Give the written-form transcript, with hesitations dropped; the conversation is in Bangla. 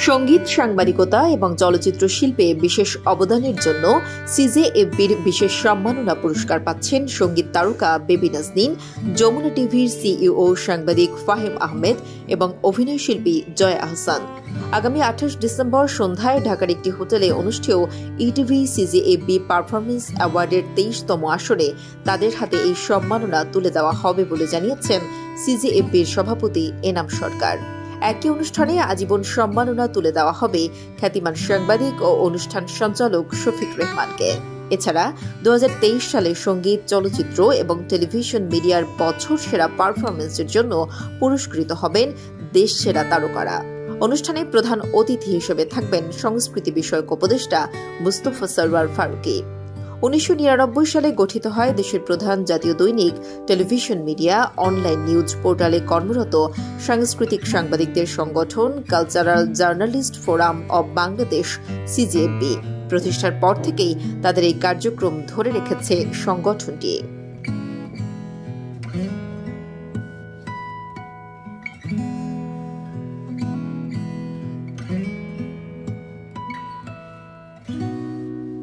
সঙ্গীত, সাংবাদিকতা এবং চলচ্চিত্র শিল্পে বিশেষ অবদানের জন্য সিজেএফবির বিশেষ সম্মাননা পুরস্কার পাচ্ছেন সঙ্গীত তারকা বেবি নাজনীন, যমুনা টিভির সিইও সাংবাদিক ফাহিম আহমেদ এবং অভিনয় শিল্পী জয়া আহসান। আগামী 28 ডিসেম্বর সন্ধ্যায় ঢাকার একটি হোটেলে অনুষ্ঠেয় ইটিভি সিজেএফবি পারফরমেন্স অ্যাওয়ার্ডের 23তম আসরে তাদের হাতে এই সম্মাননা তুলে দেওয়া হবে বলে জানিয়েছেন সিজেএফবির সভাপতি এনাম সরকার। একই অনুষ্ঠানে আজীবন সম্মাননা তুলে দেওয়া হবে খ্যাতিমান সাংবাদিক ও অনুষ্ঠান সঞ্চালক শফিক রেহমানকে। এছাড়া 2023 সালে সঙ্গীত, চলচ্চিত্র এবং টেলিভিশন মিডিয়ার বছর সেরা পারফরমেন্সের জন্য পুরস্কৃত হবেন দেশ সেরা তারকারা। অনুষ্ঠানে প্রধান অতিথি হিসেবে থাকবেন সংস্কৃতি বিষয়ক উপদেষ্টা মুস্তফা সরওয়ার ফারুকী। 1999 সালে গঠিত হয় দেশের প্রধান জাতীয় দৈনিক, টেলিভিশন মিডিয়া, অনলাইন নিউজ পোর্টালে কর্মরত সাংস্কৃতিক সাংবাদিকদের সংগঠন cultural journalist forum of Bangladesh CJFB. প্রতিষ্ঠার পর থেকেই তাদের এই কার্যক্রম ধরে রেখেছে সংগঠনটি।